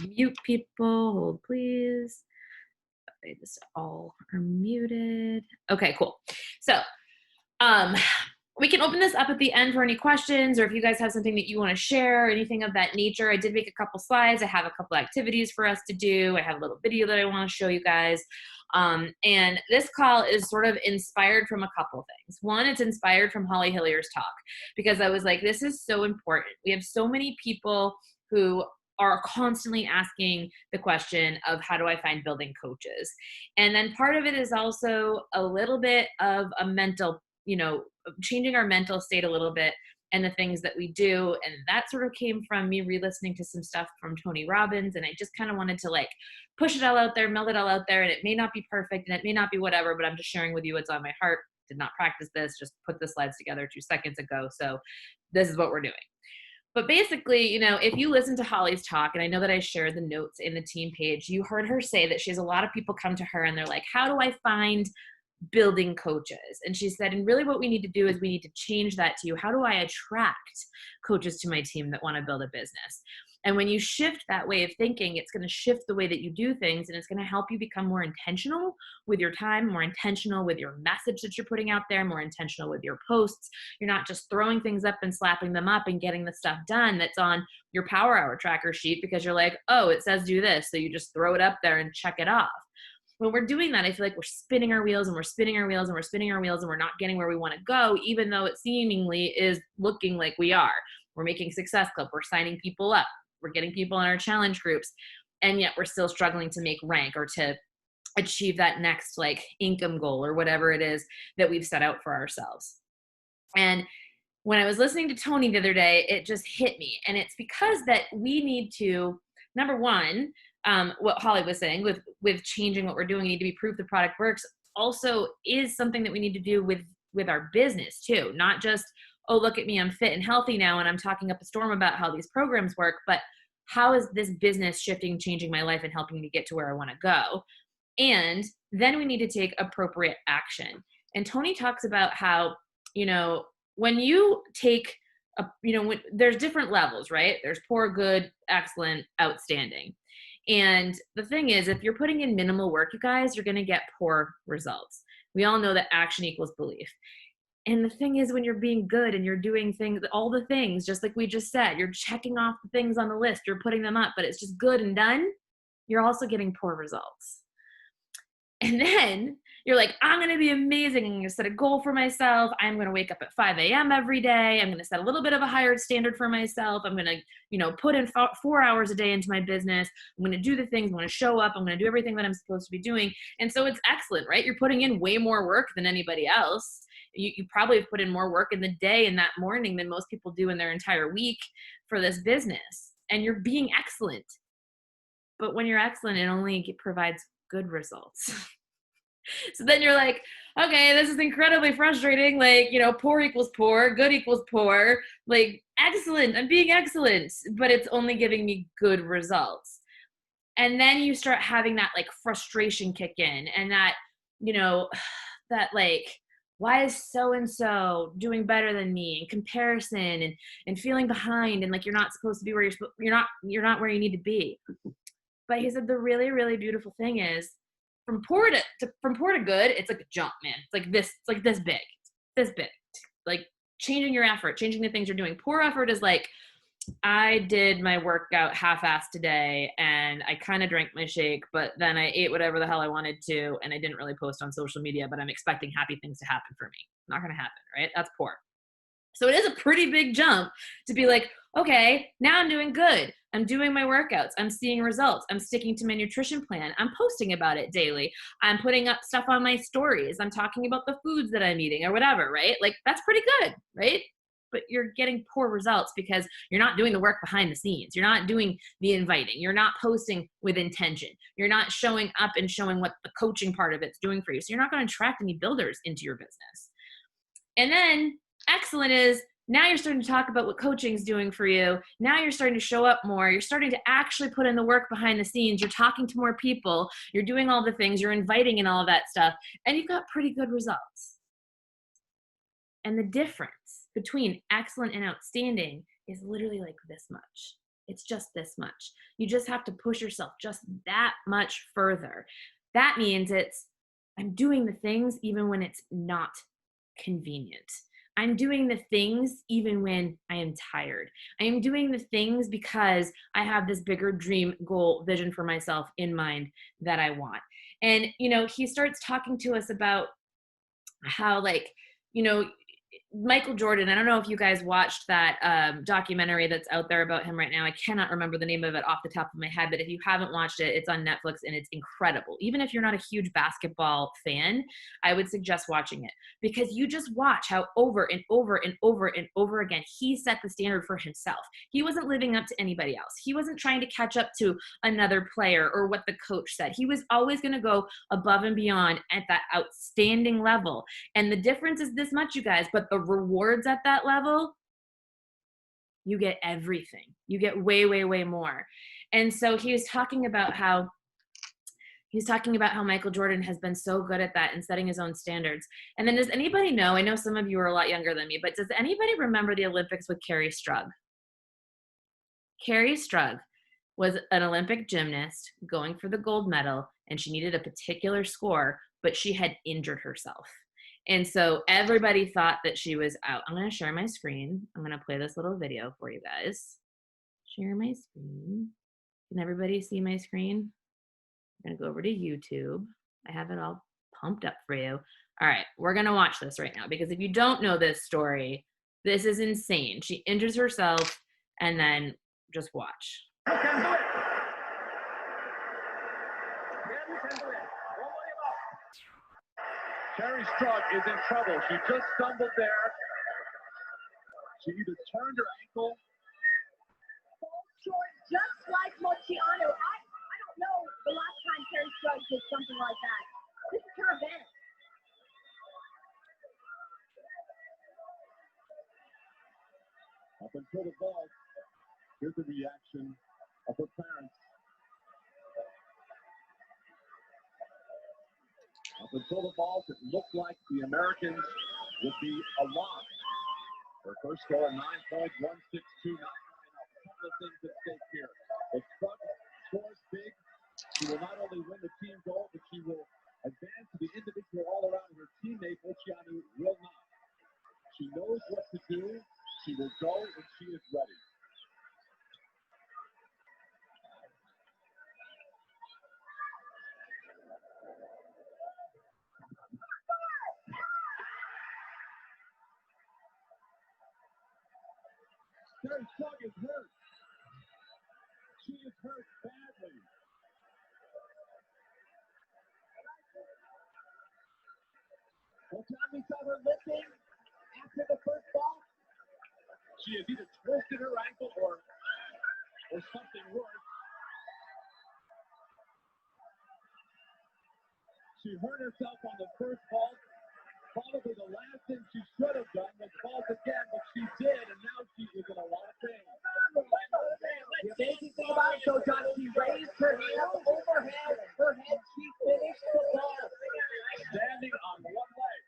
Mute people, hold please. They just all are muted. Okay, cool. So, um, we can open this up at the end for any questions, or if you guys have something that you want to share, or anything of that nature. I did make a couple slides. I have a couple activities for us to do. I have a little video that I want to show you guys. And this call is sort of inspired from a couple things. One, it's inspired from Holly Hillier's talk, because I was like, this is so important. We have so many people who are constantly asking the question of how do I find building coaches? And then part of it is also a little bit of a mental, changing our mental state a little bit and the things that we do. And that sort of came from me re-listening to some stuff from Tony Robbins. And I just kind of wanted to like push it all out there, meld it all out there. And it may not be perfect and it may not be whatever, but I'm just sharing with you what's on my heart. Did not practice this, just put the slides together 2 seconds ago. So this is what we're doing. But basically, if you listen to Holly's talk, and I know that I shared the notes in the team page, you heard her say that she has a lot of people come to her and they're like, how do I find building coaches? And she said, and really what we need to do is we need to change that to, how do I attract coaches to my team that want to build a business? And when you shift that way of thinking, it's going to shift the way that you do things, and it's going to help you become more intentional with your time, more intentional with your message that you're putting out there, more intentional with your posts. You're not just throwing things up and slapping them up and getting the stuff done that's on your Power Hour tracker sheet because you're like, oh, it says do this. So you just throw it up there and check it off. When we're doing that, I feel like we're spinning our wheels and we're spinning our wheels and we're spinning our wheels and we're not getting where we want to go, even though it seemingly is looking like we are. We're making Success Club. We're signing people up. We're getting people in our challenge groups. And yet we're still struggling to make rank or to achieve that next like income goal or whatever it is that we've set out for ourselves. And when I was listening to Tony the other day, it just hit me. And it's because that we need to, number one, what Holly was saying with changing what we're doing, we need to be proof the product works, also is something that we need to do with our business too. Not just, oh, look at me, I'm fit and healthy now, and I'm talking up a storm about how these programs work, but how is this business shifting, changing my life and helping me get to where I want to go? And then we need to take appropriate action. And Tony talks about how, when you take there's different levels, right? There's poor, good, excellent, outstanding. And the thing is, if you're putting in minimal work, you guys, you're going to get poor results. We all know that action equals belief. And the thing is, when you're being good and you're doing things, all the things, just like we just said, you're checking off the things on the list, you're putting them up, but it's just good and done, you're also getting poor results. And then you're like, I'm going to be amazing. I'm going to set a goal for myself. I'm going to wake up at 5 a.m. every day. I'm going to set a little bit of a higher standard for myself. I'm going to, put in 4 hours a day into my business. I'm going to do the things. I'm going to show up. I'm going to do everything that I'm supposed to be doing. And so it's excellent, right? You're putting in way more work than anybody else. You probably have put in more work in the day and that morning than most people do in their entire week for this business. And you're being excellent. But when you're excellent, it only provides good results. So then you're like, okay, this is incredibly frustrating. Like, poor equals poor, good equals poor, like excellent, I'm being excellent, but it's only giving me good results. And then you start having that like frustration kick in, and that, that like, why is so-and-so doing better than me, and comparison and feeling behind, and like, you're not supposed to be where you're not where you need to be. But he said the really, really beautiful thing is, from poor to good, it's like a jump, man. It's like this big, like changing your effort, changing the things you're doing. Poor effort is like, I did my workout half-assed today and I kind of drank my shake, but then I ate whatever the hell I wanted to, and I didn't really post on social media, but I'm expecting happy things to happen for me. Not going to happen, right? That's poor. So it is a pretty big jump to be like, okay, now I'm doing good. I'm doing my workouts. I'm seeing results. I'm sticking to my nutrition plan. I'm posting about it daily. I'm putting up stuff on my stories. I'm talking about the foods that I'm eating or whatever, right? Like, that's pretty good, right? But you're getting poor results because you're not doing the work behind the scenes. You're not doing the inviting. You're not posting with intention. You're not showing up and showing what the coaching part of it's doing for you. So you're not going to attract any builders into your business. And then excellent is, now you're starting to talk about what coaching is doing for you. Now you're starting to show up more. You're starting to actually put in the work behind the scenes. You're talking to more people. You're doing all the things. You're inviting and all of that stuff. And you've got pretty good results. And the difference between excellent and outstanding is literally like this much. It's just this much. You just have to push yourself just that much further. That means I'm doing the things even when it's not convenient. I'm doing the things even when I am tired. I am doing the things because I have this bigger dream, goal, vision for myself in mind that I want. And, he starts talking to us about how, like, you know, Michael Jordan, I don't know if you guys watched that documentary that's out there about him right now. I cannot remember the name of it off the top of my head, but if you haven't watched it, it's on Netflix and it's incredible. Even if you're not a huge basketball fan, I would suggest watching it, because you just watch how over and over and over and over again he set the standard for himself. He wasn't living up to anybody else. He wasn't trying to catch up to another player or what the coach said. He was always going to go above and beyond at that outstanding level. And the difference is this much, you guys, but the rewards at that level, you get everything. You get way, way, way more. And so he was talking about how Michael Jordan has been so good at that and setting his own standards. And then does anybody know, I know some of you are a lot younger than me, but does anybody remember the Olympics with Carrie Strug? Carrie Strug was an Olympic gymnast going for the gold medal, and she needed a particular score, but she had injured herself. And so everybody thought that she was out. I'm going to share my screen. I'm going to play this little video for you guys. Share my screen. Can everybody see my screen? I'm going to go over to YouTube. I have it all pumped up for you. All right, we're going to watch this right now, because if you don't know this story, this is insane. She injures herself, and then just watch. You can do it. You can do it. Carrie Strug is in trouble. She just stumbled there. She either turned her ankle. Falls short, just like Mochiano. I don't know the last time Carrie Strug did something like that. This is her event. Up until the ball, here's the reaction of her parents. Up until the vault, it looked like the Americans would be alive. Their first score, 9.162, not high enough. A couple of things at stake here. If Strug scores big, she will not only win the team gold, but she will advance to the individual all-around. Her teammate, Ochianu, will not. She knows what to do. She will go when she is ready. Carrie Strug is hurt. She is hurt badly. Well, we saw her lifting after the first ball. She has either twisted her ankle or something worse. She hurt herself on the first vault. Probably the last thing she should have done was vault again, but she did, and now she is in a lot of pain. The amazing thing about it, though, John, she raised her hand overhead. Her head, she finished the ball. Standing on one leg.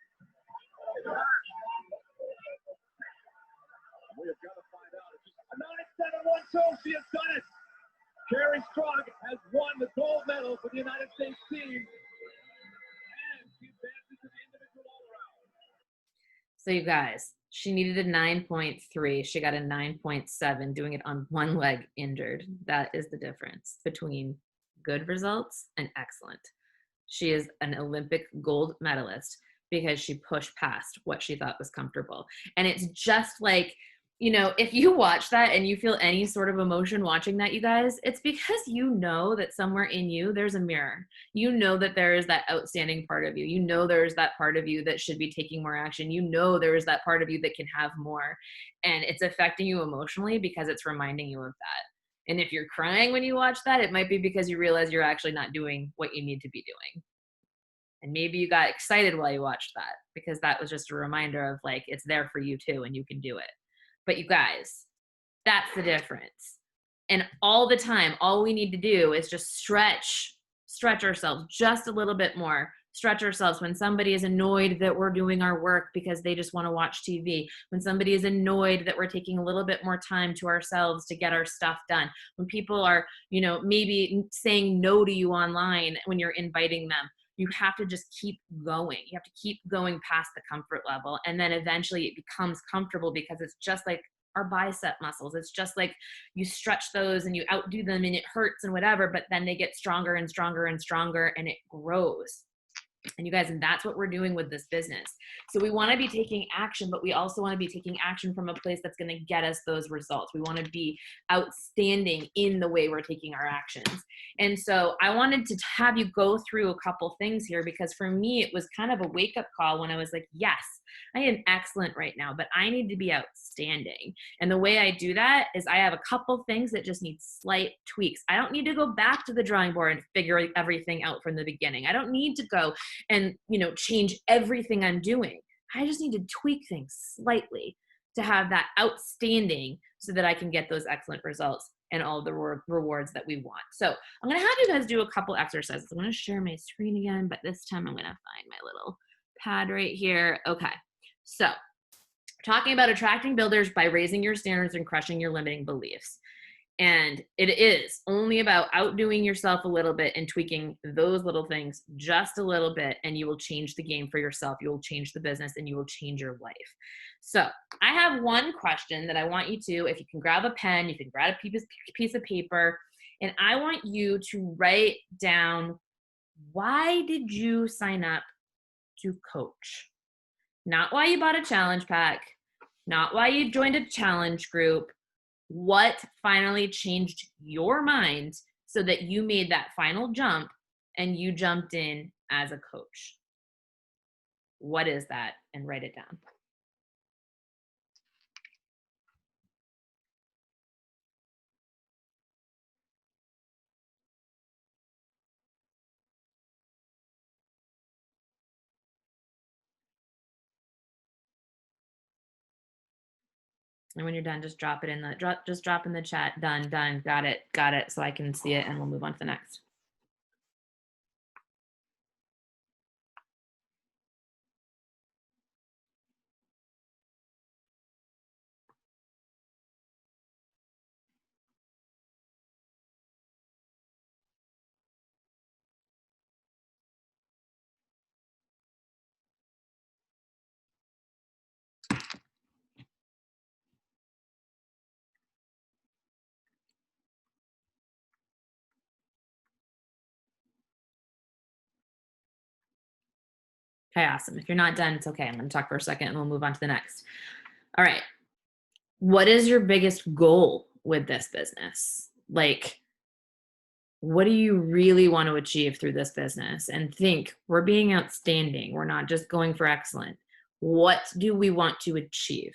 We have got to find out. A 9.712, she has done it. Carrie Strug has won the gold medal for the United States team. And she advances to the individual all-around. So you guys, she needed a 9.3. She got a 9.7, doing it on one leg injured. That is the difference between good results and excellent. She is an Olympic gold medalist because she pushed past what she thought was comfortable. And it's just like, if you watch that and you feel any sort of emotion watching that, you guys, it's because you know that somewhere in you, there's a mirror. You know that there is that outstanding part of you. You know there's that part of you that should be taking more action. You know there is that part of you that can have more. And it's affecting you emotionally because it's reminding you of that. And if you're crying when you watch that, it might be because you realize you're actually not doing what you need to be doing. And maybe you got excited while you watched that because that was just a reminder of, like, it's there for you too and you can do it. But you guys, that's the difference. And all the time, all we need to do is just stretch ourselves just a little bit more, stretch ourselves, when somebody is annoyed that we're doing our work because they just want to watch TV, when somebody is annoyed that we're taking a little bit more time to ourselves to get our stuff done, when people are, maybe saying no to you online when you're inviting them, you have to just keep going. You have to keep going past the comfort level. And then eventually it becomes comfortable, because it's just like our bicep muscles. It's just like you stretch those and you outdo them and it hurts and whatever, but then they get stronger and stronger and stronger and it grows. And you guys, and that's what we're doing with this business. So we want to be taking action, but we also want to be taking action from a place that's going to get us those results. We want to be outstanding in the way we're taking our actions. And so I wanted to have you go through a couple things here, because for me, it was kind of a wake-up call when I was like, yes, I am excellent right now, but I need to be outstanding. And the way I do that is I have a couple things that just need slight tweaks. I don't need to go back to the drawing board and figure everything out from the beginning. I don't need to go and change everything I'm doing. I just need to tweak things slightly to have that outstanding, so that I can get those excellent results and all the rewards that we want. So I'm going to have you guys do a couple exercises. I'm going to share my screen again, but this time I'm going to find my little pad right here. Okay. So talking about attracting builders by raising your standards and crushing your limiting beliefs. And it is only about outdoing yourself a little bit and tweaking those little things just a little bit, and you will change the game for yourself. You will change the business and you will change your life. So I have one question that I want you to, if you can grab a pen, you can grab a piece of paper, and I want you to write down, why did you sign up to coach? Not why you bought a challenge pack, not why you joined a challenge group. What finally changed your mind so that you made that final jump and you jumped in as a coach? What is that? And write it down. And when you're done, just drop it in the drop in the chat. Done, got it, so I can see it, and we'll move on to the next. Okay, awesome. If you're not done, it's okay. I'm going to talk for a second and we'll move on to the next. All right. What is your biggest goal with this business? Like, what do you really want to achieve through this business? And think, we're being outstanding. We're not just going for excellent. What do we want to achieve?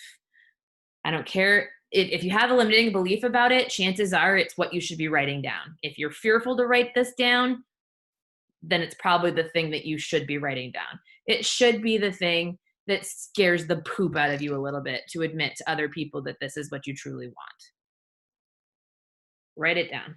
I don't care. If you have a limiting belief about it, chances are it's what you should be writing down. If you're fearful to write this down, then it's probably the thing that you should be writing down. It should be the thing that scares the poop out of you a little bit, to admit to other people that this is what you truly want. Write it down.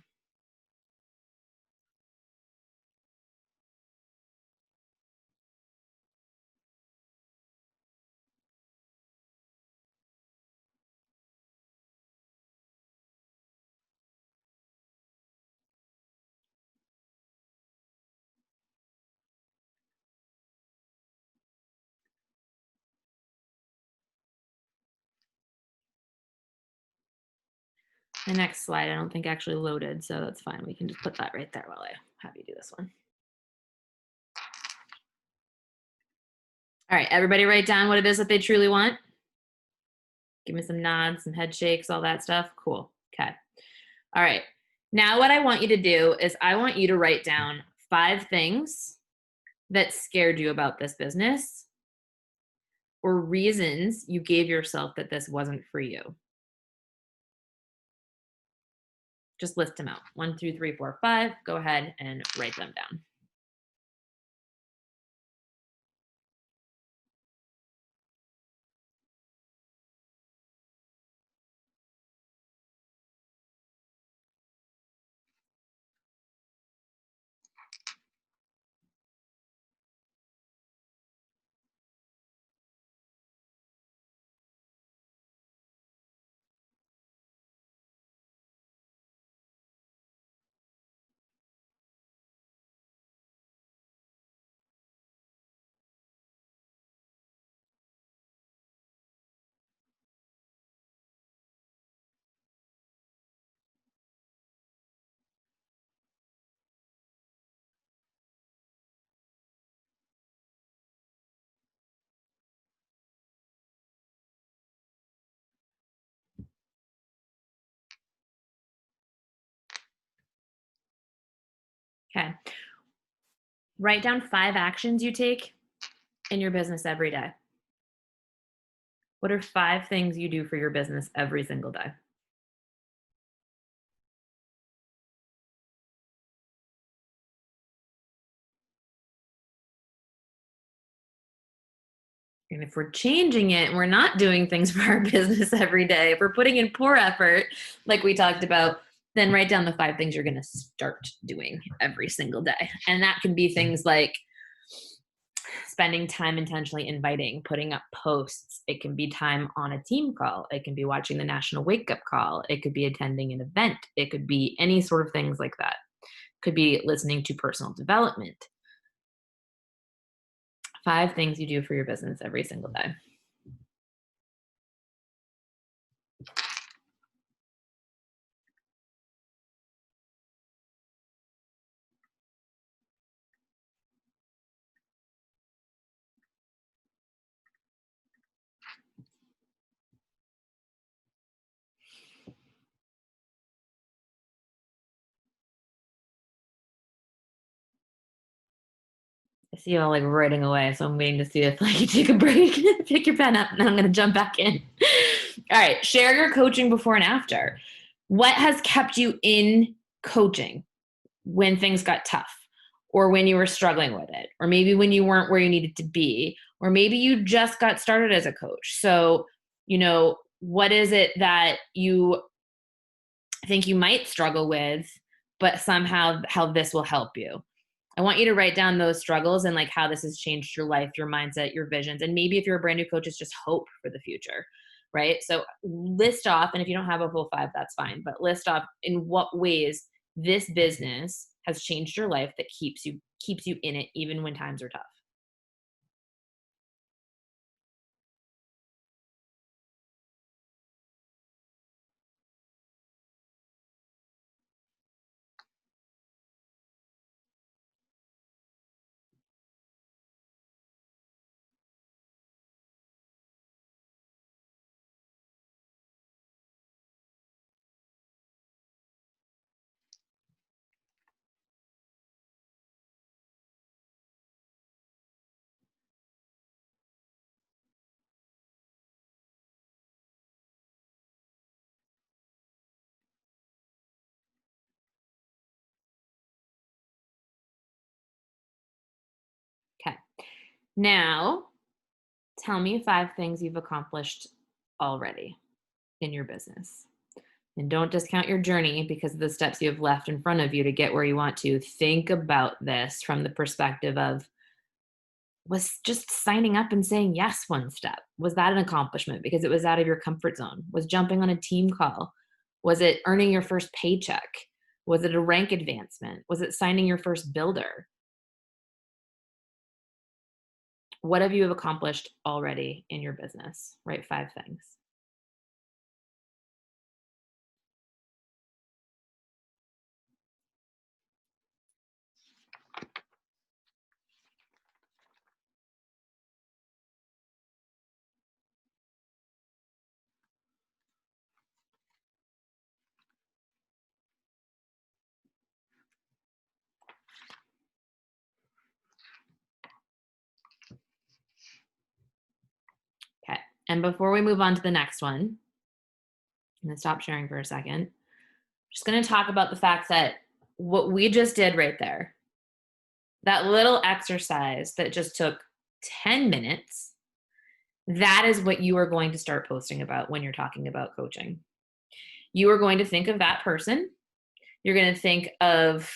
The next slide, I don't think actually loaded, so that's fine. We can just put that right there while I have you do this one. All right, everybody write down what it is that they truly want. Give me some nods, some head shakes, all that stuff. Cool. Okay. All right. Now what I want you to do is I want you to write down 5 things that scared you about this business, or reasons you gave yourself that this wasn't for you. Just list them out. 1, 2, 3, 4, 5. Go ahead and write them down. Okay. Write down 5 actions you take in your business every day. What are 5 things you do for your business every single day? And if we're changing it and we're not doing things for our business every day, if we're putting in poor effort, like we talked about, then write down the 5 things you're going to start doing every single day. And that can be things like spending time intentionally inviting, putting up posts. It can be time on a team call. It can be watching the national wake up call. It could be attending an event. It could be any sort of things like that. Could be listening to personal development. 5 things you do for your business every single day. I see you all like writing away, so I'm waiting to see if like you take a break, pick your pen up, and then I'm gonna jump back in. All right, share your coaching before and after. What has kept you in coaching when things got tough, or when you were struggling with it, or maybe when you weren't where you needed to be, or maybe you just got started as a coach? So, what is it that you think you might struggle with, but somehow how this will help you? I want you to write down those struggles and like how this has changed your life, your mindset, your visions. And maybe if you're a brand new coach, it's just hope for the future, right? So list off, and if you don't have a full 5, that's fine, but list off in what ways this business has changed your life that keeps you in it even when times are tough. Okay. Now, tell me 5 things you've accomplished already in your business. And don't discount your journey because of the steps you have left in front of you to get where you want to. Think about this from the perspective of, was just signing up and saying yes one step? Was that an accomplishment because it was out of your comfort zone? Was jumping on a team call? Was it earning your first paycheck? Was it a rank advancement? Was it signing your first builder? What have you accomplished already in your business? Write 5 things. Okay. And before we move on to the next one, I'm going to stop sharing for a second. I'm just going to talk about the fact that what we just did right there, that little exercise that just took 10 minutes, that is what you are going to start posting about when you're talking about coaching. You are going to think of that person. You're going to think of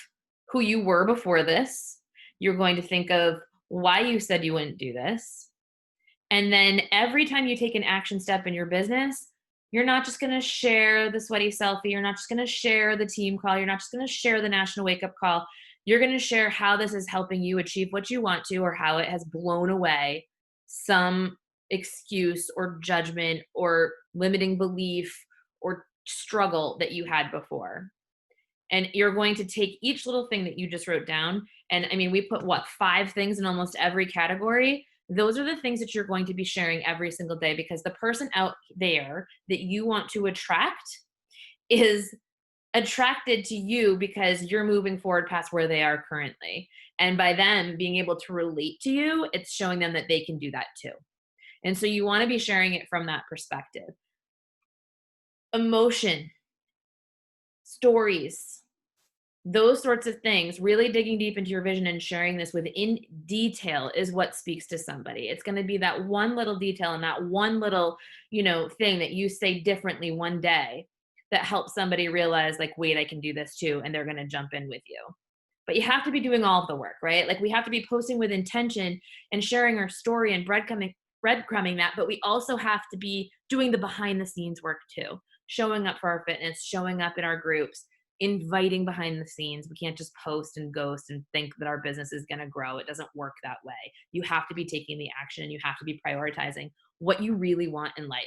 who you were before this. You're going to think of why you said you wouldn't do this. And then every time you take an action step in your business, you're not just going to share the sweaty selfie. You're not just going to share the team call. You're not just going to share the national wake up call. You're going to share how this is helping you achieve what you want to, or how it has blown away some excuse or judgment or limiting belief or struggle that you had before. And you're going to take each little thing that you just wrote down. And I mean, we put 5 things in almost every category. Those are the things that you're going to be sharing every single day, because the person out there that you want to attract is attracted to you because you're moving forward past where they are currently. And by them being able to relate to you, it's showing them that they can do that too. And so you want to be sharing it from that perspective. Emotion, stories, those sorts of things, really digging deep into your vision and sharing this within detail is what speaks to somebody. It's going to be that one little detail and that one little, thing that you say differently one day that helps somebody realize, like, wait, I can do this too. And they're going to jump in with you. But you have to be doing all of the work, right? Like, we have to be posting with intention and sharing our story and breadcrumbing that, but we also have to be doing the behind the scenes work too. Showing up for our fitness, showing up in our groups, inviting behind the scenes. We can't just post and ghost and think that our business is going to grow. It doesn't work that way. You have to be taking the action and you have to be prioritizing what you really want in life.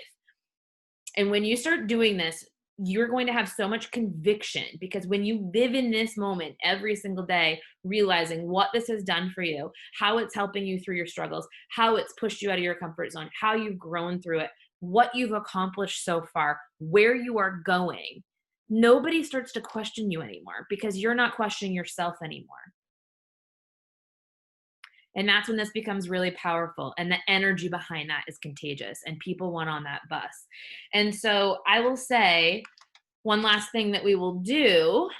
And when you start doing this, you're going to have so much conviction, because when you live in this moment every single day, realizing what this has done for you, how it's helping you through your struggles, how it's pushed you out of your comfort zone, how you've grown through it, what you've accomplished so far, where you are going, nobody starts to question you anymore because you're not questioning yourself anymore. And that's when this becomes really powerful. And the energy behind that is contagious and people want on that bus. And so I will say one last thing that we will do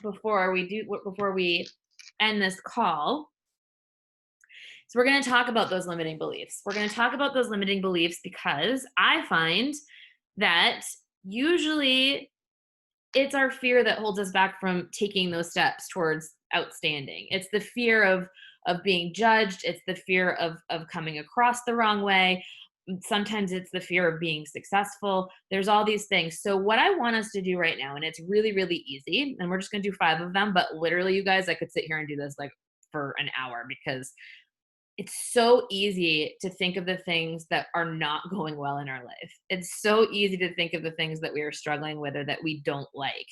before we end this call. So we're going to talk about those limiting beliefs. We're going to talk about those limiting beliefs because I find that usually it's our fear that holds us back from taking those steps towards outstanding. It's the fear of being judged. It's the fear of coming across the wrong way. Sometimes it's the fear of being successful. There's all these things. So what I want us to do right now, and it's really, really easy, and we're just going to do 5 of them, but literally, you guys, I could sit here and do this like for an hour because it's so easy to think of the things that are not going well in our life. It's so easy to think of the things that we are struggling with or that we don't like.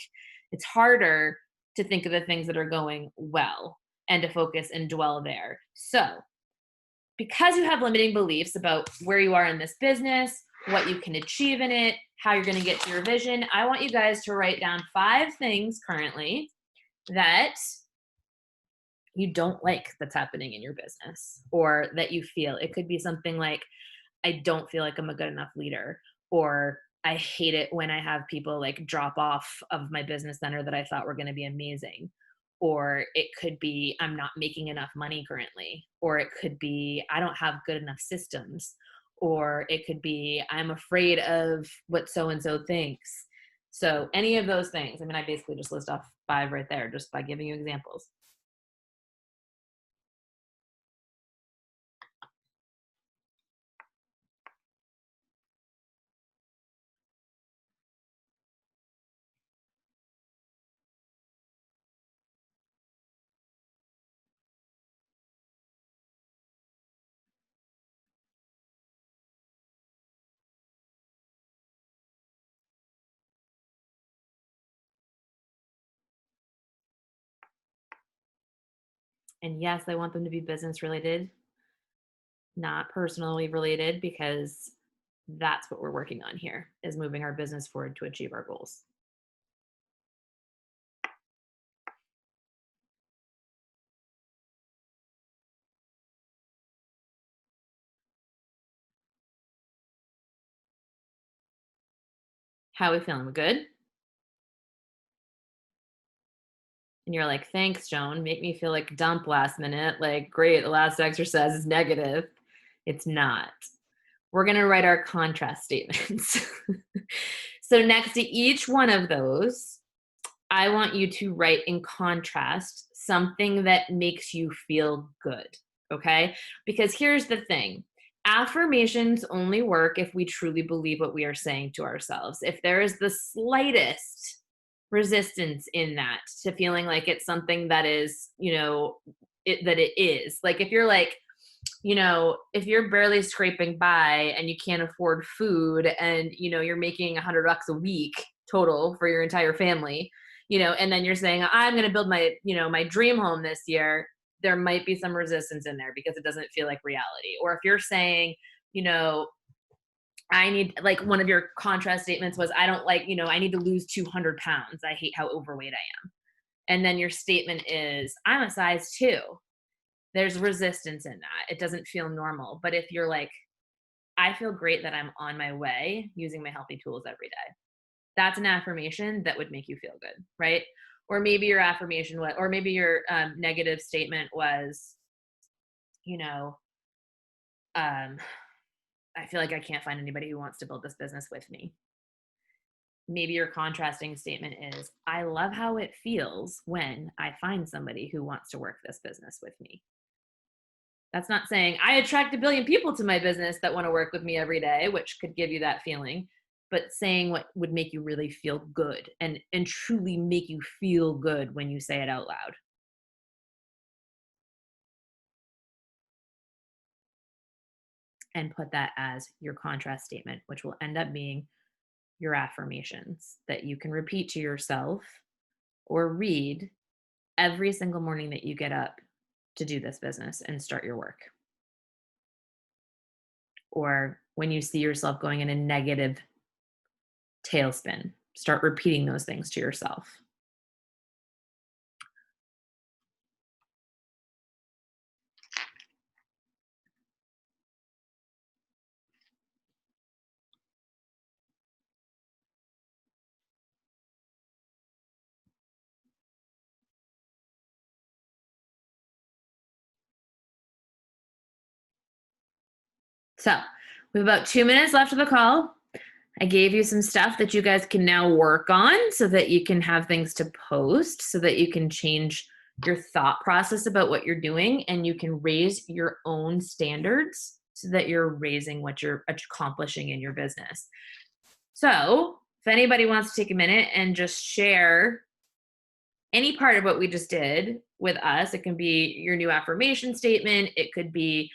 It's harder to think of the things that are going well and to focus and dwell there. So, because you have limiting beliefs about where you are in this business, what you can achieve in it, how you're going to get to your vision, I want you guys to write down 5 things currently that you don't like that's happening in your business, or that you feel. It could be something like, I don't feel like I'm a good enough leader, or I hate it when I have people like drop off of my business center that I thought were going to be amazing. Or it could be, I'm not making enough money currently. Or it could be, I don't have good enough systems. Or it could be, I'm afraid of what so-and-so thinks. So any of those things, I mean, I basically just list off 5 right there just by giving you examples. And yes, I want them to be business related, not personally related, because that's what we're working on here, is moving our business forward to achieve our goals. How are we feeling? We good? And you're like, thanks, Joan. Make me feel like dump last minute. Like, great, the last exercise is negative. It's not. We're going to write our contrast statements. So next to each one of those, I want you to write in contrast something that makes you feel good, okay? Because here's the thing. Affirmations only work if we truly believe what we are saying to ourselves. If there is the slightest resistance in that to feeling like it's something that is, that it is. Like if you're like, if you're barely scraping by and you can't afford food and, you're making $100 a week total for your entire family, and then you're saying, I'm going to build my, my dream home this year, there might be some resistance in there because it doesn't feel like reality. Or if you're saying, I need, like, one of your contrast statements was, I don't like, I need to lose 200 pounds. I hate how overweight I am. And then your statement is, I'm a size 2. There's resistance in that. It doesn't feel normal. But if you're like, I feel great that I'm on my way using my healthy tools every day. That's an affirmation that would make you feel good, right? Or maybe your affirmation was, or maybe your negative statement was, I feel like I can't find anybody who wants to build this business with me. Maybe your contrasting statement is, I love how it feels when I find somebody who wants to work this business with me. That's not saying I attract 1 billion people to my business that want to work with me every day, which could give you that feeling, but saying what would make you really feel good and truly make you feel good when you say it out loud. And put that as your contrast statement, which will end up being your affirmations that you can repeat to yourself or read every single morning that you get up to do this business and start your work. Or when you see yourself going in a negative tailspin, start repeating those things to yourself. So we have about 2 minutes left of the call. I gave you some stuff that you guys can now work on so that you can have things to post, so that you can change your thought process about what you're doing, and you can raise your own standards so that you're raising what you're accomplishing in your business. So if anybody wants to take a minute and just share any part of what we just did with us, it can be your new affirmation statement. It could be,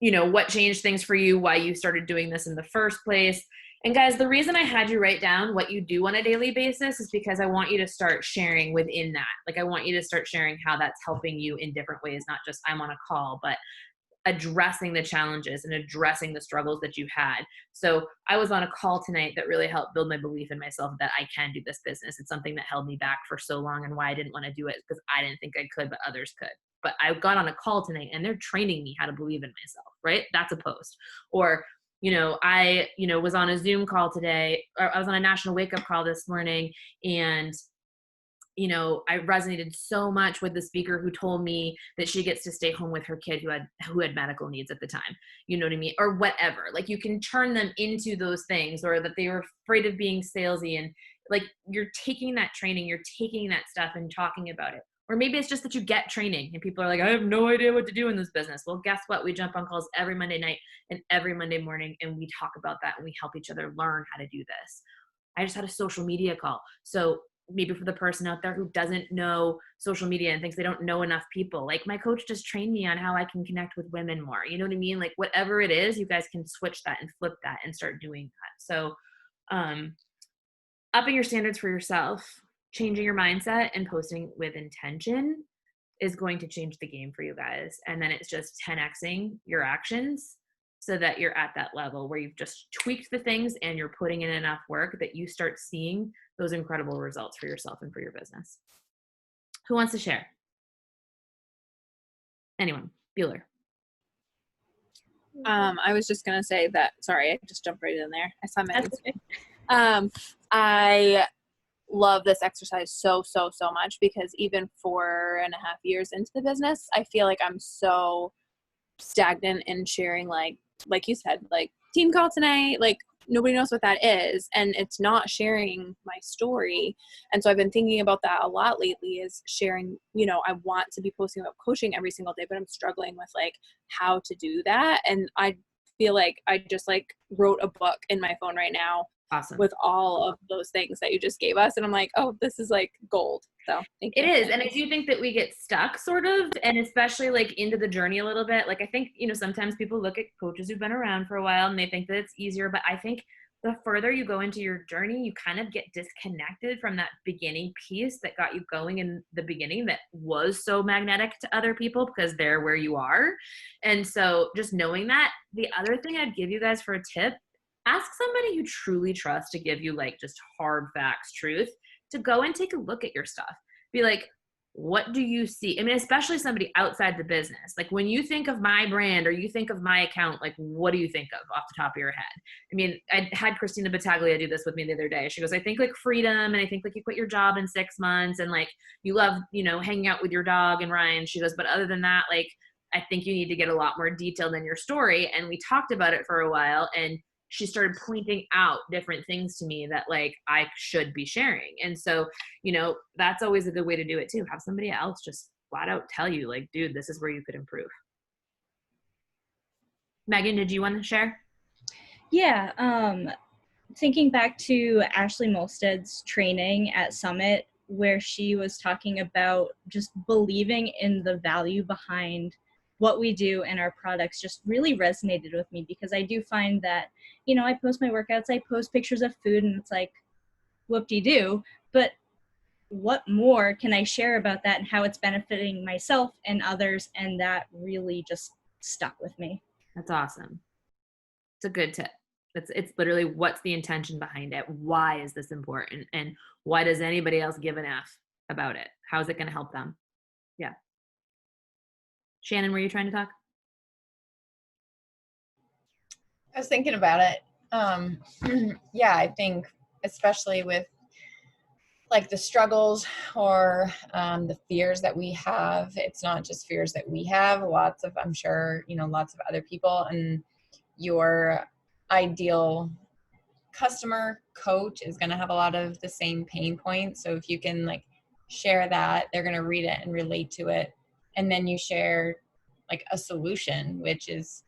what changed things for you, why you started doing this in the first place. And guys, the reason I had you write down what you do on a daily basis is because I want you to start sharing within that. Like, I want you to start sharing how that's helping you in different ways, not just I'm on a call, but addressing the challenges and addressing the struggles that you had. So I was on a call tonight that really helped build my belief in myself that I can do this business. It's something that held me back for so long, and why I didn't want to do it because I didn't think I could, but others could. But I got on a call tonight and they're training me how to believe in myself, right? That's a post. Or, I, was on a Zoom call today, or I was on a national wake up call this morning, and I resonated so much with the speaker who told me that she gets to stay home with her kid who had medical needs at the time. You know what I mean? Or whatever. Like, you can turn them into those things, or that they were afraid of being salesy, and like, you're taking that training, you're taking that stuff and talking about it. Or maybe it's just that you get training and people are like, I have no idea what to do in this business. Well, guess what? We jump on calls every Monday night and every Monday morning, and we talk about that and we help each other learn how to do this. I just had a social media call. So maybe for the person out there who doesn't know social media and thinks they don't know enough people, like, my coach just trained me on how I can connect with women more. You know what I mean? Like, whatever it is, you guys can switch that and flip that and start doing that. So upping your standards for yourself, changing your mindset, and posting with intention is going to change the game for you guys. And then it's just 10xing your actions so that you're at that level where you've just tweaked the things and you're putting in enough work that you start seeing those incredible results for yourself and for your business. Who wants to share? Anyone? Bueller. I was just going to say that, sorry, I just jumped right in there. I saw my That's okay. I love this exercise so much, because even 4.5 years into the business, I feel like I'm so stagnant in sharing, like you said, like, team call tonight, like, nobody knows what that is, and it's not sharing my story. And so I've been thinking about that a lot lately, is sharing, I want to be posting about coaching every single day, but I'm struggling with like how to do that. And I feel like I just like wrote a book in my phone right now. Awesome. With all of those things that you just gave us. And I'm like, oh, this is like gold. So thank you. It is. And I do think that we get stuck sort of, and especially like into the journey a little bit. Like, I think, sometimes people look at coaches who've been around for a while and they think that it's easier, but I think the further you go into your journey, you kind of get disconnected from that beginning piece that got you going in the beginning, that was so magnetic to other people because they're where you are. And so just knowing that, the other thing I'd give you guys for a tip ask somebody you truly trust to give you like just hard facts, truth, to go and take a look at your stuff. Be like, what do you see? I mean, especially somebody outside the business. Like when you think of my brand or you think of my account, like what do you think of off the top of your head? I mean, I had Christina Battaglia do this with me the other day. She goes, I think like freedom, and I think like you quit your job in 6 months, and like you love, you know, hanging out with your dog and Ryan. She goes, but other than that, like I think you need to get a lot more detailed in your story. And we talked about it for a while, and she started pointing out different things to me that like I should be sharing. And so, you know, that's always a good way to do it too. Have somebody else just flat out tell you like, dude, this is where you could improve. Megan, did you want to share? Yeah. Thinking back to Ashley Molsted's training at Summit, where she was talking about just believing in the value behind what we do and our products, just really resonated with me, because I do find that, you know, I post my workouts, I post pictures of food, and it's like, whoop-de-doo, but what more can I share about that and how it's benefiting myself and others? And that really just stuck with me. That's awesome. It's a good tip. It's literally, what's the intention behind it? Why is this important? And why does anybody else give an F about it? How is it going to help them? Yeah. Shannon, were you trying to talk? I was thinking about it. Yeah, I think especially with like the struggles or the fears that we have, it's not just fears that we have, lots of, I'm sure, you know, lots of other people, and your ideal customer coach is going to have a lot of the same pain points. So if you can like share that, they're going to read it and relate to it. And then you share like a solution, which is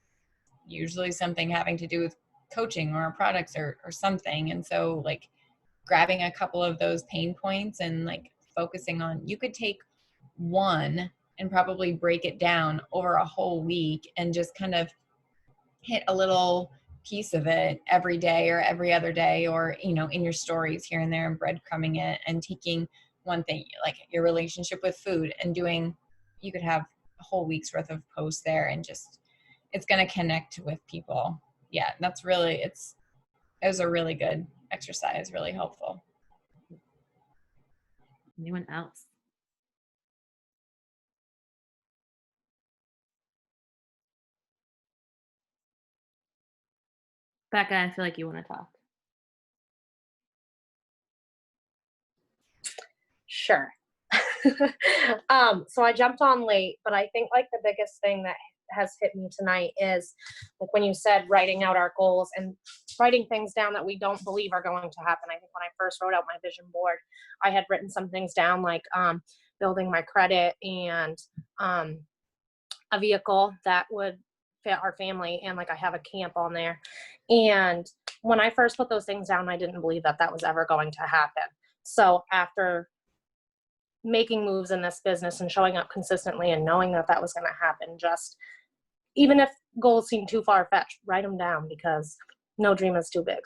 usually something having to do with coaching or products or something. And so like grabbing a couple of those pain points and like focusing on, you could take one and probably break it down over a whole week and just kind of hit a little piece of it every day or every other day, or, you know, in your stories here and there, and breadcrumbing it and taking one thing, like your relationship with food, and doing, you could have a whole week's worth of posts there, and just, it's going to connect with people. Yeah, that's really, it was a really good exercise, really helpful. Anyone else? Becca, I feel like you want to talk. Sure. So I jumped on late, but I think like the biggest thing that has hit me tonight is like when you said writing out our goals and writing things down that we don't believe are going to happen. I think when I first wrote out my vision board, I had written some things down like building my credit and a vehicle that would fit our family, and like I have a camp on there. And when I first put those things down, I didn't believe that that was ever going to happen. So after making moves in this business and showing up consistently and knowing that that was going to happen, just even if goals seem too far-fetched, write them down, because no dream is too big.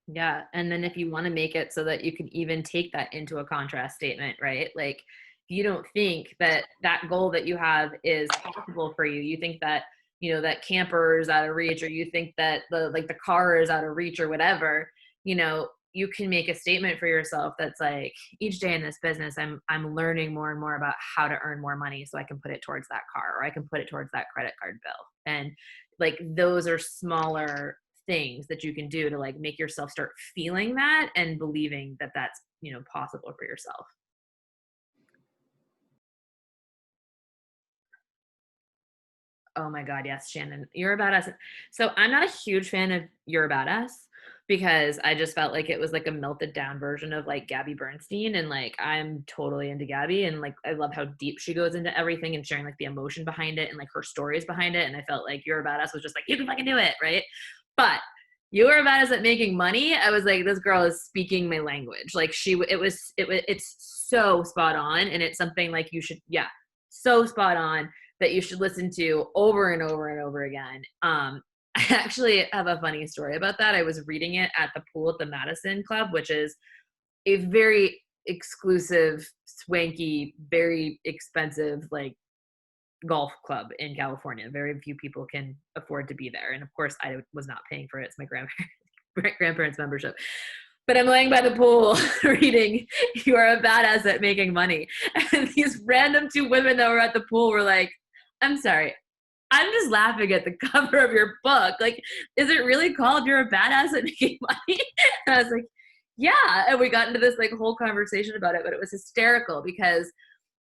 Yeah. And then if you want to make it so that you can even take that into a contrast statement, right? Like you don't think that that goal that you have is possible for you. You think that, you know, that camper is out of reach, or you think that the car is out of reach or whatever, you know, you can make a statement for yourself that's like, each day in this business, I'm learning more and more about how to earn more money so I can put it towards that car, or I can put it towards that credit card bill. And like, those are smaller things that you can do to like make yourself start feeling that and believing that that's, you know, possible for yourself. Oh my God, yes, Shannon, You're a Badass. So I'm not a huge fan of You're a Badass, because I just felt like it was like a melted down version of like Gabby Bernstein. And like, I'm totally into Gabby, and like, I love how deep she goes into everything and sharing like the emotion behind it and like her stories behind it. And I felt like You're a Badass was just like, you can fucking do it, right? But You're a Badass at making money, I was like, this girl is speaking my language. Like it's so spot on. And it's something like you should, yeah, so spot on, that you should listen to over and over and over again. I actually have a funny story about that. I was reading it at the pool at the Madison Club, which is a very exclusive, swanky, very expensive, like golf club in California. Very few people can afford to be there. And of course I was not paying for it. It's my grandparents. grandparents membership. But I'm laying by the pool reading You Are a Badass at Making Money. And these random 2 women that were at the pool were like, I'm sorry, I'm just laughing at the cover of your book. Like, is it really called You're a Badass at Making Money? And I was like, yeah. And we got into this like whole conversation about it, but it was hysterical because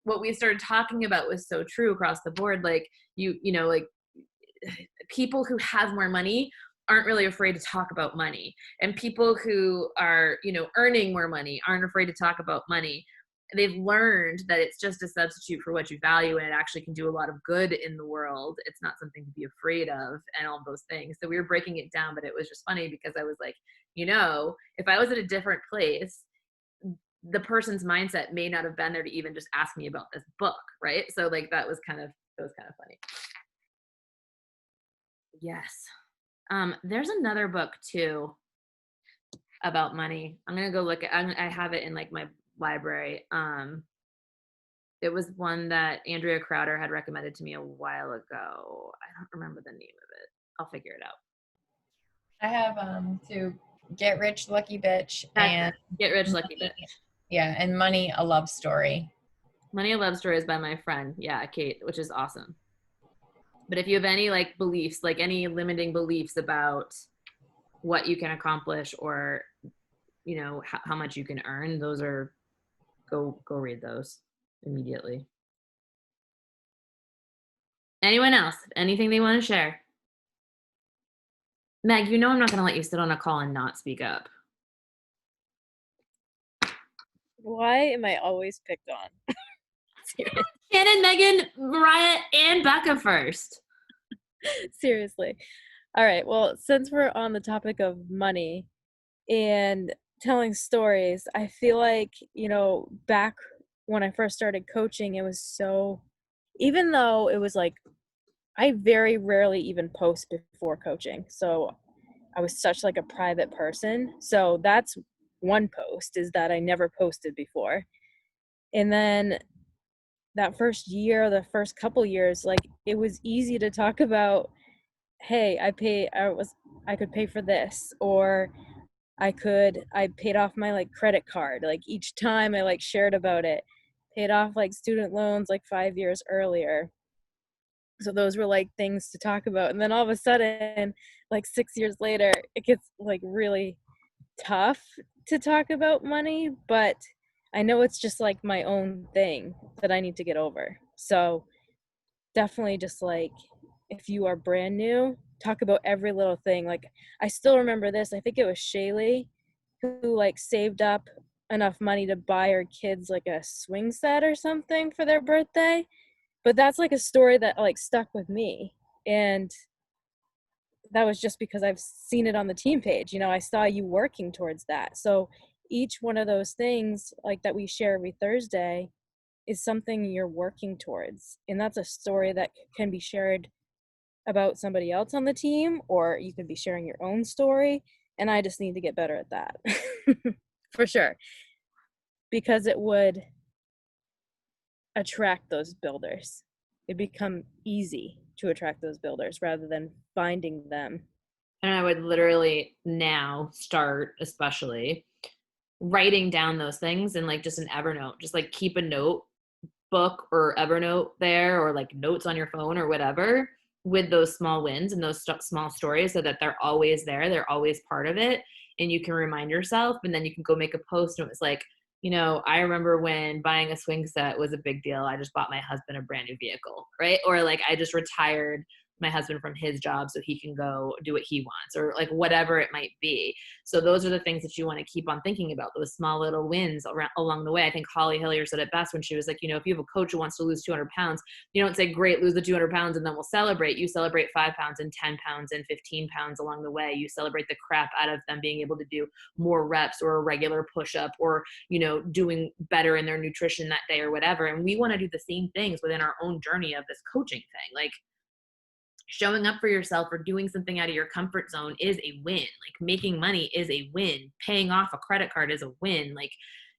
what we started talking about was so true across the board. Like you know, like people who have more money aren't really afraid to talk about money. And people who are, you know, earning more money aren't afraid to talk about money. They've learned that it's just a substitute for what you value, and it actually can do a lot of good in the world. It's not something to be afraid of and all those things. So we were breaking it down, but it was just funny because I was like, you know, if I was at a different place, the person's mindset may not have been there to even just ask me about this book, right? So like that was kind of funny. Yes. There's another book too about money. I'm gonna go look at. I have it in like my library. It was one that Andrea Crowder had recommended to me a while ago. I don't remember the name of it. I'll figure it out. I have to Get Rich Lucky Bitch and Get Rich Lucky Bitch. Yeah, and Money, a Love Story. Money, a Love Story is by my friend. Yeah, Kate, which is awesome. But if you have any like beliefs, like any limiting beliefs about what you can accomplish or, you know, how much you can earn, those are, go read those immediately. Anyone else? Anything they want to share? Meg, you know I'm not going to let you sit on a call and not speak up. Why am I always picked on? Shannon, Megan, Mariah, and Becca first. Seriously. All right. Well, since we're on the topic of money and telling stories, I feel like, you know, back when I first started coaching, it was so, even though it was like, I very rarely even post before coaching. So I was such like a private person. So that's one post, is that I never posted before. And then that first year, the first couple years, like it was easy to talk about, hey, I could pay for this, or I paid off my like credit card. Like each time I like shared about it, paid off like student loans like 5 years earlier. So those were like things to talk about. And then all of a sudden, like 6 years later, it gets like really tough to talk about money, but I know it's just like my own thing that I need to get over. So definitely just like, if you are brand new, talk about every little thing. Like I still remember this. I think it was Shaylee who like saved up enough money to buy her kids like a swing set or something for their birthday. But that's like a story that like stuck with me. And that was just because I've seen it on the team page. You know, I saw you working towards that. So each one of those things like that we share every Thursday is something you're working towards. And that's a story that can be shared about somebody else on the team, or you could be sharing your own story. And I just need to get better at that for sure, because it would attract those builders. It'd become easy to attract those builders rather than finding them. And I would literally now start, especially writing down those things in like just an Evernote, just like keep a note book or Evernote there, or like notes on your phone or whatever, with those small wins and those small stories, so that they're always there. They're always part of it. And you can remind yourself, and then you can go make a post. And it was like, you know, I remember when buying a swing set was a big deal. I just bought my husband a brand new vehicle, right? Or like I just retired my husband from his job so he can go do what he wants, or like whatever it might be. So those are the things that you want to keep on thinking about, those small little wins along the way. I think Holly Hillier said it best when she was like, you know, if you have a coach who wants to lose 200 pounds, you don't say, great, lose the 200 pounds and then we'll celebrate. You celebrate 5 pounds and 10 pounds and 15 pounds along the way. You celebrate the crap out of them being able to do more reps or a regular push-up, or, you know, doing better in their nutrition that day or whatever. And we want to do the same things within our own journey of this coaching thing. Like, showing up for yourself or doing something out of your comfort zone is a win. Like making money is a win. Paying off a credit card is a win. Like,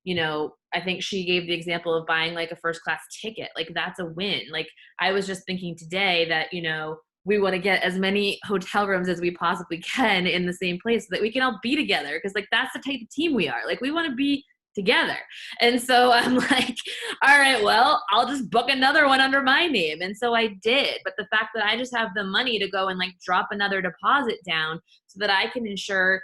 you know, I think she gave the example of buying like a first class ticket. Like that's a win. Like I was just thinking today that, you know, we want to get as many hotel rooms as we possibly can in the same place so that we can all be together. Cause like, that's the type of team we are. Like, we want to be together. And so I'm like, all right, well, I'll just book another one under my name. And so I did. But the fact that I just have the money to go and like drop another deposit down so that I can ensure,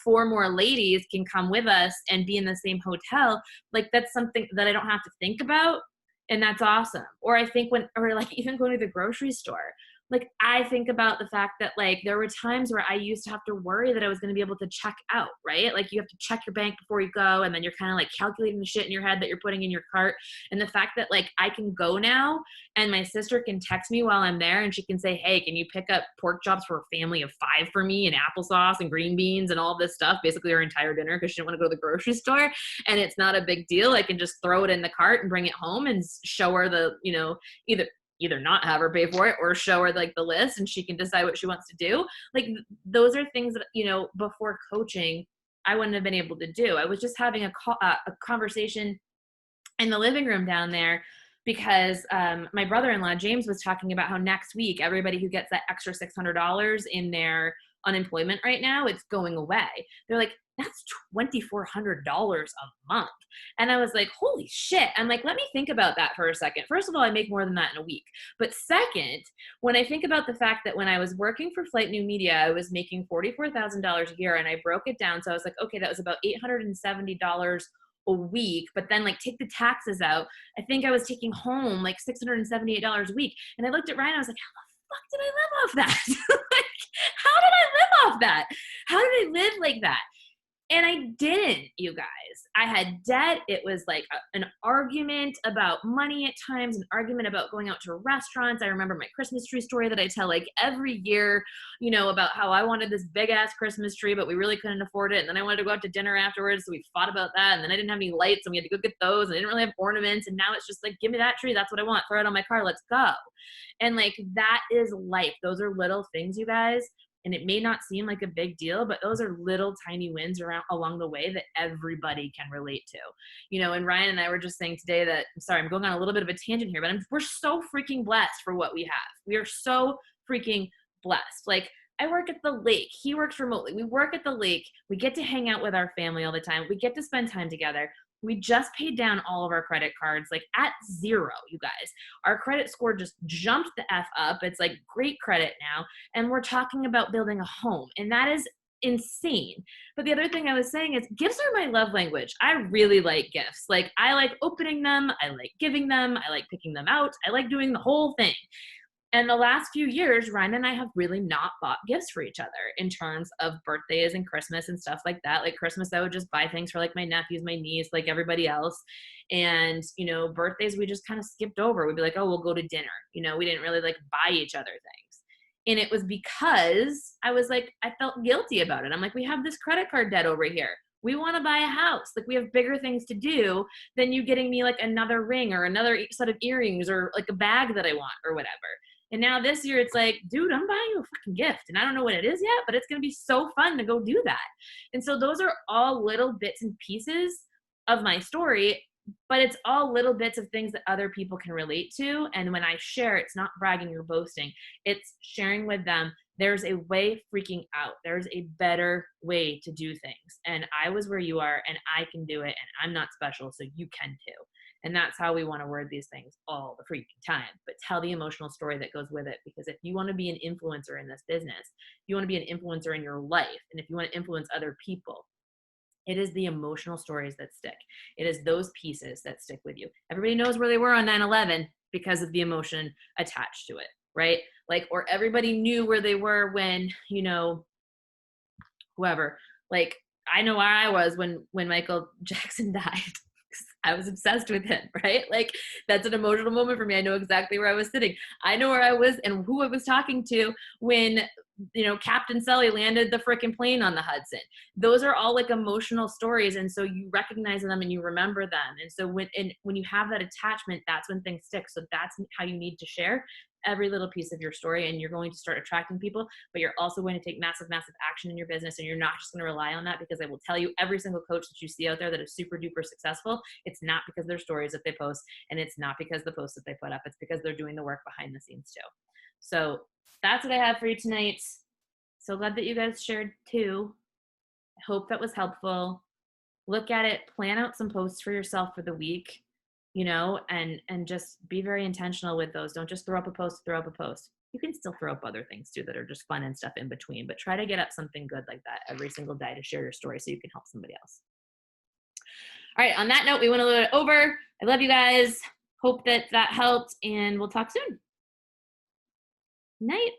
4 more ladies can come with us and be in the same hotel, like that's something that I don't have to think about. And that's awesome. Or I think or like even going to the grocery store, like I think about the fact that like there were times where I used to have to worry that I was going to be able to check out, right? Like you have to check your bank before you go, and then you're kind of like calculating the shit in your head that you're putting in your cart. And the fact that like I can go now and my sister can text me while I'm there and she can say, hey, can you pick up pork chops for a family of 5 for me and applesauce and green beans and all this stuff, basically her entire dinner because she didn't want to go to the grocery store. And it's not a big deal. I can just throw it in the cart and bring it home and show her the, either not have her pay for it or show her like the list and she can decide what she wants to do. Like those are things that, before coaching, I wouldn't have been able to do. I was just having a conversation in the living room down there because my brother-in-law, James, was talking about how next week, everybody who gets that extra $600 in their unemployment right now, it's going away. They're like, that's $2,400 a month. And I was like, holy shit. I'm like, let me think about that for a second. First of all, I make more than that in a week. But second, when I think about the fact that when I was working for Flight New Media, I was making $44,000 a year, and I broke it down. So I was like, okay, that was about $870 a week, but then like take the taxes out. I think I was taking home like $678 a week. And I looked at Ryan, I was like, how the fuck did I live off that? Like, how did I live off that? How did I live like that? And I didn't, you guys. I had debt. It was like an argument about money at times, an argument about going out to restaurants. I remember my Christmas tree story that I tell like every year, about how I wanted this big ass Christmas tree, but we really couldn't afford it. And then I wanted to go out to dinner afterwards. So we fought about that. And then I didn't have any lights, and we had to go get those. And I didn't really have ornaments. And now it's just like, give me that tree. That's what I want. Throw it on my car. Let's go. And like, that is life. Those are little things, you guys. And it may not seem like a big deal, but those are little tiny wins along the way that everybody can relate to. And Ryan and I were just saying today that, I'm going on a little bit of a tangent here, but we're so freaking blessed for what we have. We are so freaking blessed. Like, I work at the lake. He works remotely. We work at the lake. We get to hang out with our family all the time. We get to spend time together. We just paid down all of our credit cards, like at 0, you guys. Our credit score just jumped the F up. It's like great credit now. And we're talking about building a home. And that is insane. But the other thing I was saying is gifts are my love language. I really like gifts. Like, I like opening them. I like giving them. I like picking them out. I like doing the whole thing. And the last few years, Ryan and I have really not bought gifts for each other in terms of birthdays and Christmas and stuff like that. Like Christmas, I would just buy things for like my nephews, my niece, like everybody else. And, birthdays, we just kind of skipped over. We'd be like, oh, we'll go to dinner. We didn't really like buy each other things. And it was because I was like, I felt guilty about it. I'm like, we have this credit card debt over here. We want to buy a house. Like, we have bigger things to do than you getting me like another ring or another set of earrings or like a bag that I want or whatever. And now this year it's like, dude, I'm buying you a fucking gift. And I don't know what it is yet, but it's going to be so fun to go do that. And so those are all little bits and pieces of my story, but it's all little bits of things that other people can relate to. And when I share, it's not bragging or boasting. It's sharing with them. There's a way freaking out. There's a better way to do things. And I was where you are, and I can do it, and I'm not special, so you can too. And that's how we want to word these things all the freaking time. But tell the emotional story that goes with it. Because if you want to be an influencer in this business, you want to be an influencer in your life, and if you want to influence other people, it is the emotional stories that stick. It is those pieces that stick with you. Everybody knows where they were on 9/11 because of the emotion attached to it, right? Like, or everybody knew where they were when, whoever, like, I know where I was when Michael Jackson died. I was obsessed with him, right? Like, that's an emotional moment for me. I know exactly where I was sitting. I know where I was and who I was talking to when, Captain Sully landed the frickin' plane on the Hudson. Those are all like emotional stories. And so you recognize them and you remember them. And so when you have that attachment, that's when things stick. So that's how you need to share every little piece of your story, and you're going to start attracting people, but you're also going to take massive, massive action in your business. And you're not just going to rely on that, because I will tell you, every single coach that you see out there that is super duper successful, it's not because their stories that they post, and it's not because the posts that they put up, it's because they're doing the work behind the scenes too. So that's what I have for you tonight. So glad that you guys shared too. I hope that was helpful. Look at it, plan out some posts for yourself for the week, you know, and just be very intentional with those. Don't just throw up a post. You can still throw up other things too that are just fun and stuff in between, but try to get up something good like that every single day to share your story so you can help somebody else. All right, on that note, we went a little bit over. I love you guys. Hope that helped, and we'll talk soon. Night.